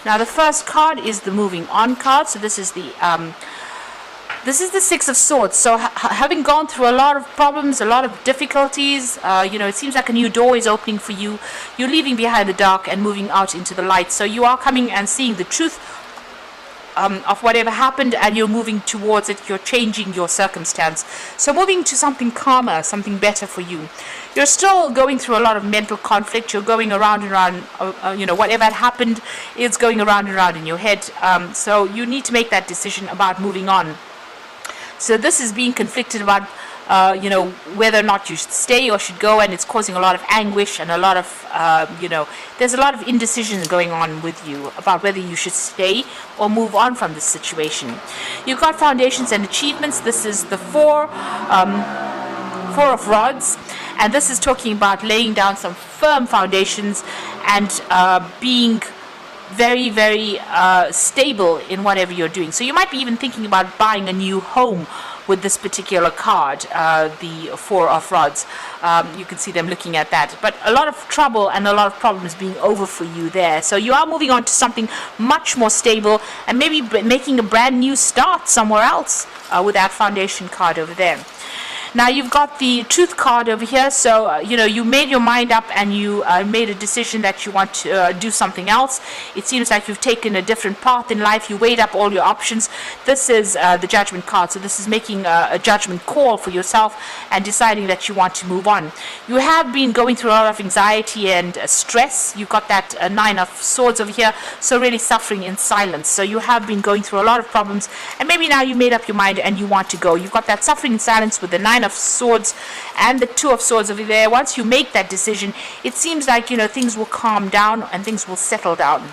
Now the first card is the moving on card. So this is the Six of Swords. So having gone through a lot of problems, a lot of difficulties, it seems like a new door is opening for you. You're leaving behind the dark and moving out into the light. So you are coming and seeing the truth of whatever happened, and you're moving towards it. You're changing your circumstance. So moving to something calmer, something better for you. You're still going through a lot of mental conflict. You're going around and around, whatever had happened is going around and around in your head. So you need to make that decision about moving on. So this is being conflicted about, whether or not you should stay or should go, and it's causing a lot of anguish and a lot of, there's a lot of indecision going on with you about whether you should stay or move on from this situation. You've got foundations and achievements. This is the Four of Rods, and this is talking about laying down some firm foundations and being very, very stable in whatever you're doing. So you might be even thinking about buying a new home with this particular card, the Four of Rods. You can see them looking at that. But a lot of trouble and a lot of problems being over for you there. So you are moving on to something much more stable and maybe making a brand new start somewhere else with that foundation card over there. Now you've got the Truth card over here. So, you made your mind up and you made a decision that you want to do something else. It seems like you've taken a different path in life. You weighed up all your options. This is the Judgment card. So this is making a judgment call for yourself and deciding that you want to move on. You have been going through a lot of anxiety and stress. You've got that Nine of Swords over here. So really suffering in silence. So you have been going through a lot of problems, and maybe now you made up your mind and you want to go. You've got that suffering in silence with the Nine of Swords and the Two of Swords over there. Once you make that decision, it seems like things will calm down and things will settle down.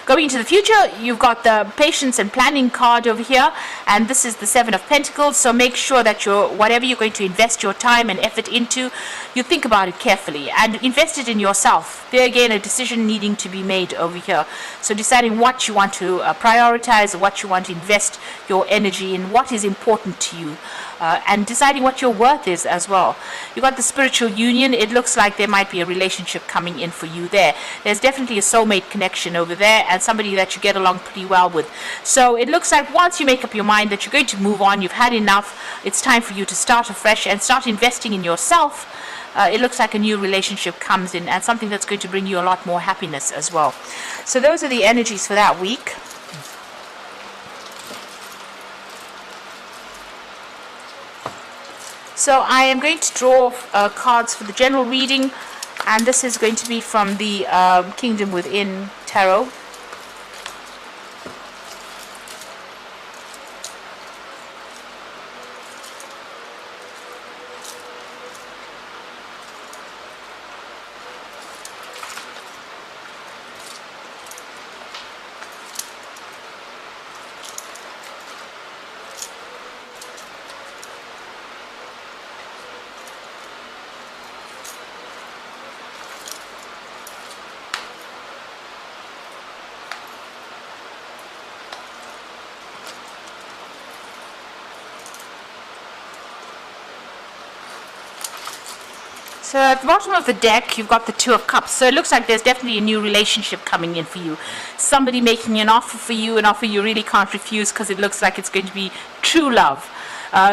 Going into the future, you've got the Patience and Planning card over here, and this is the Seven of Pentacles. So make sure that whatever you're going to invest your time and effort into, you think about it carefully and invest it in yourself. There again, a decision needing to be made over here. So deciding what you want to prioritize, what you want to invest your energy in, what is important to you. And deciding what your worth is as well. You've got the Spiritual Union. It looks like there might be a relationship coming in for you there. There's definitely a soulmate connection over there and somebody that you get along pretty well with. So it looks like once you make up your mind that you're going to move on, you've had enough, it's time for you to start afresh and start investing in yourself. It looks like a new relationship comes in and something that's going to bring you a lot more happiness as well. So those are the energies for that week. So I am going to draw cards for the general reading, and this is going to be from the Kingdom Within Tarot. So at the bottom of the deck, you've got the Two of Cups. So it looks like there's definitely a new relationship coming in for you. Somebody making an offer for you, an offer you really can't refuse because it looks like it's going to be true love.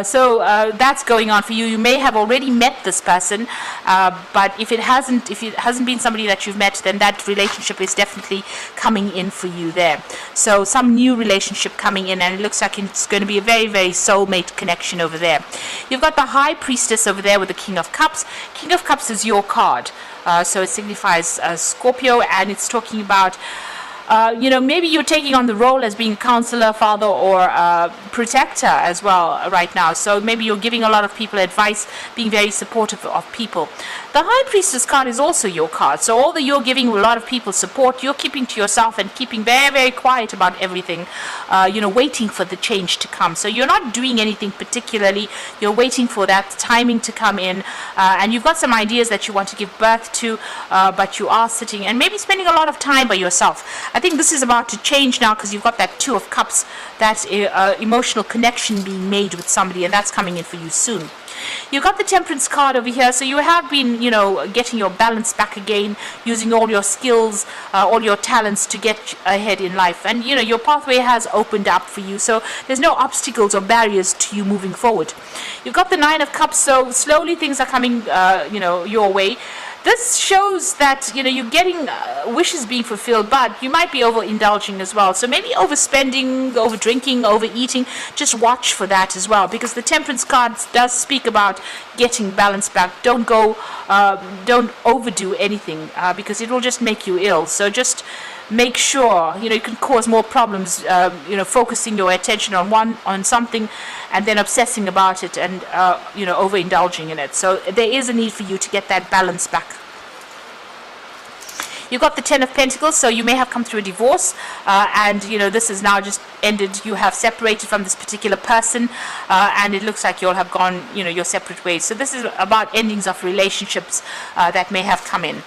So that's going on for you. You may have already met this person, but if it hasn't been somebody that you've met, then that relationship is definitely coming in for you there. So some new relationship coming in, and it looks like it's going to be a very, very soulmate connection over there. You've got the High Priestess over there with the King of Cups. King of Cups is your card, so it signifies Scorpio, and it's talking about maybe you're taking on the role as being counselor, father, or protector as well right now. So maybe you're giving a lot of people advice, being very supportive of people. The High Priestess card is also your card. So although you're giving a lot of people support, you're keeping to yourself and keeping very, very quiet about everything, waiting for the change to come. So you're not doing anything particularly. You're waiting for that timing to come in, and you've got some ideas that you want to give birth to, but you are sitting and maybe spending a lot of time by yourself. I think this is about to change now because you've got that Two of Cups, that emotional connection being made with somebody, and that's coming in for you soon. You got the Temperance card over here, so you have been, getting your balance back again, using all your skills, all your talents to get ahead in life. And, your pathway has opened up for you, so there's no obstacles or barriers to you moving forward. You've got the Nine of Cups, so slowly things are coming, your way. This shows that, you're getting wishes being fulfilled, but you might be overindulging as well. So maybe overspending, over drinking, overeating. Just watch for that as well, because the Temperance card does speak about getting balance back. Don't overdo anything, because it will just make you ill. So just make sure, you can cause more problems, focusing your attention on something and then obsessing about it and, overindulging in it. So there is a need for you to get that balance back. You've got the Ten of Pentacles, so you may have come through a divorce, and, this is now just ended. You have separated from this particular person, and it looks like you all have gone, your separate ways. So this is about endings of relationships that may have come in.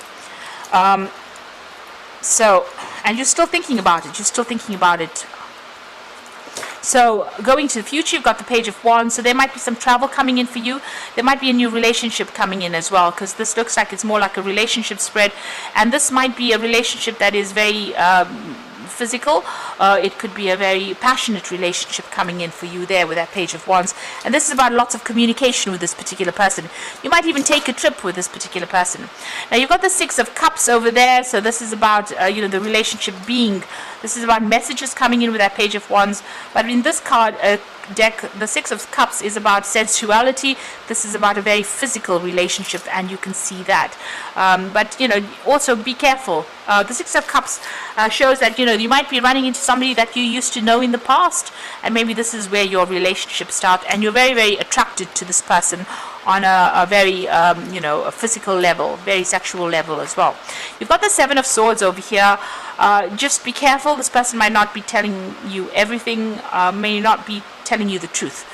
And you're still thinking about it. So going to the future, you've got the Page of Wands. So there might be some travel coming in for you. There might be a new relationship coming in as well, because this looks like it's more like a relationship spread. And this might be a relationship that is very physical. It could be a very passionate relationship coming in for you there with that Page of Wands. And this is about lots of communication with this particular person. You might even take a trip with this particular person. Now you've got the Six of Cups over there. So this is about, the relationship being. This is about messages coming in with that Page of Wands. But in this card deck, the Six of Cups is about sensuality. This is about a very physical relationship, and you can see that. But, also be careful. The Six of Cups shows that, you might be running into somebody that you used to know in the past, and maybe this is where your relationship starts, and you're very, very attracted to this person on a very, a physical level, very sexual level as well. You've got the Seven of Swords over here. Just be careful. This person might not be telling you everything, may not be telling you the truth.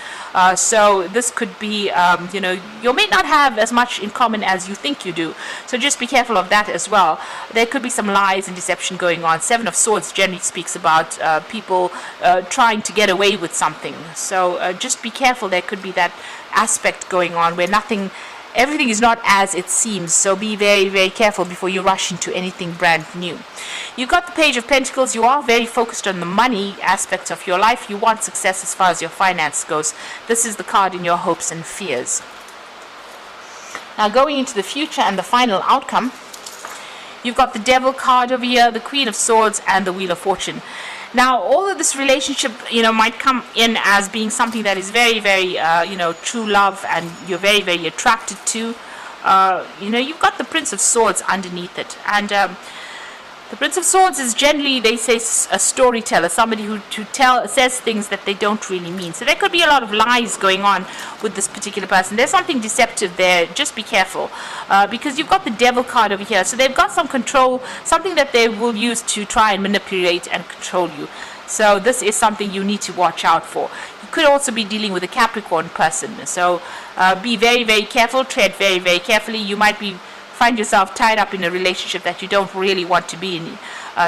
So this could be, you may not have as much in common as you think you do. So just be careful of that as well. There could be some lies and deception going on. Seven of Swords generally speaks about people trying to get away with something. So just be careful. There could be that aspect going on where everything is not as it seems. So be very, very careful before you rush into anything brand new. You've got the Page of Pentacles. You are very focused on the money aspects of your life. You want success as far as your finance goes. This is the card in your hopes and fears. Now going into the future and the final outcome, you've got the Devil card over here, the Queen of Swords, and the Wheel of Fortune. Now, all of this relationship, might come in as being something that is very, very, true love, and you're very, very attracted to. You've got the Prince of Swords underneath it. And the Prince of Swords is generally, they say, a storyteller, somebody who says things that they don't really mean. So there could be a lot of lies going on with this particular person. There's something deceptive there. Just be careful, because you've got the Devil card over here. So they've got some control, something that they will use to try and manipulate and control you. So this is something you need to watch out for. You could also be dealing with a Capricorn person. So be very, very careful. Tread very, very carefully. You might find yourself tied up in a relationship that you don't really want to be in.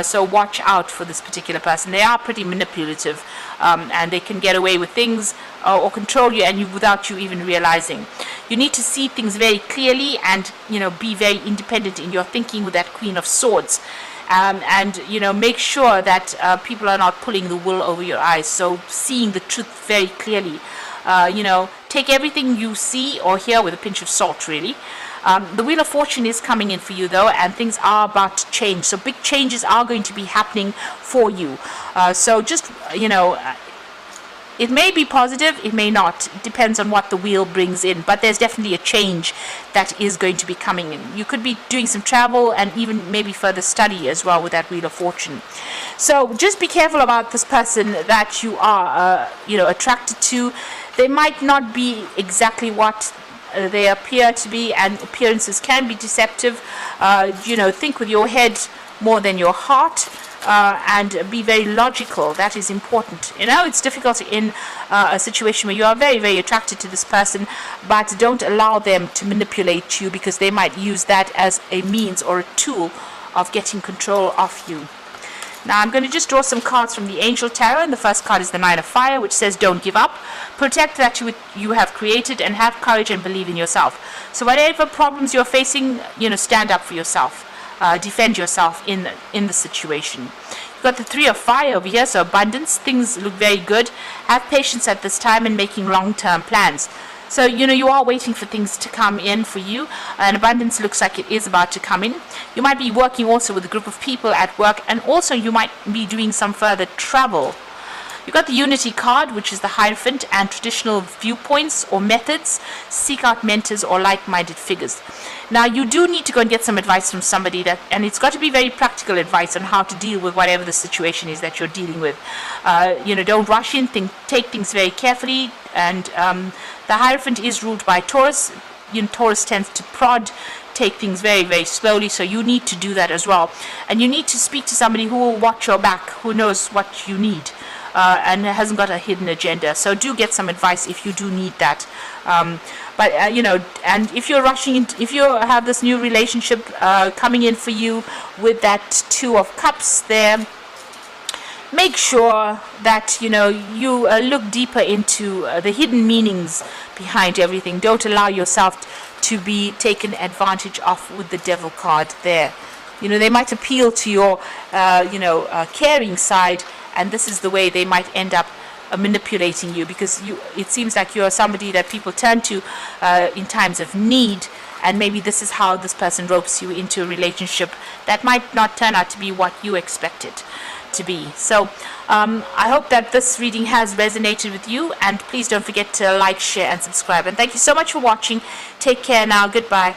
So watch out for this particular person. They are pretty manipulative, and they can get away with things or control you, and without you even realizing. You need to see things very clearly and, be very independent in your thinking with that Queen of Swords. And make sure that people are not pulling the wool over your eyes. So seeing the truth very clearly. Take everything you see or hear with a pinch of salt, really. The Wheel of Fortune is coming in for you, though, and things are about to change. So big changes are going to be happening for you. So just, it may be positive, it may not. It depends on what the wheel brings in. But there's definitely a change that is going to be coming in. You could be doing some travel and even maybe further study as well with that Wheel of Fortune. So just be careful about this person that you are, attracted to. They might not be exactly what they appear to be, and appearances can be deceptive. Think with your head more than your heart, and be very logical. That is important. It's difficult in a situation where you are very, very attracted to this person, but don't allow them to manipulate you, because they might use that as a means or a tool of getting control of you. Now I'm going to just draw some cards from the Angel Tarot, and the first card is the Nine of Fire, which says don't give up, protect that you have created, and have courage and believe in yourself. So whatever problems you're facing, stand up for yourself, defend yourself in the situation. You've got the Three of Fire over here, so abundance, things look very good. Have patience at this time and making long-term plans. So, you are waiting for things to come in for you, and abundance looks like it is about to come in. You might be working also with a group of people at work, and also you might be doing some further travel. You've got the Unity card, which is the Hierophant, and traditional viewpoints or methods. Seek out mentors or like-minded figures. Now, you do need to go and get some advice from somebody, and it's got to be very practical advice on how to deal with whatever the situation is that you're dealing with. Don't rush in, take things very carefully, and the Hierophant is ruled by Taurus. Taurus tends to prod, take things very, very slowly, so you need to do that as well. And you need to speak to somebody who will watch your back, who knows what you need. And hasn't got a hidden agenda. So do get some advice if you do need that. And if you're rushing, if you have this new relationship coming in for you with that Two of Cups there, make sure that you look deeper into the hidden meanings behind everything. Don't allow yourself to be taken advantage of with the Devil card there. They might appeal to your caring side, and this is the way they might end up manipulating you, because it seems like you're somebody that people turn to in times of need, and maybe this is how this person ropes you into a relationship that might not turn out to be what you expected to be. So I hope that this reading has resonated with you, and please don't forget to like, share and subscribe, and thank you so much for watching. Take care now. Goodbye.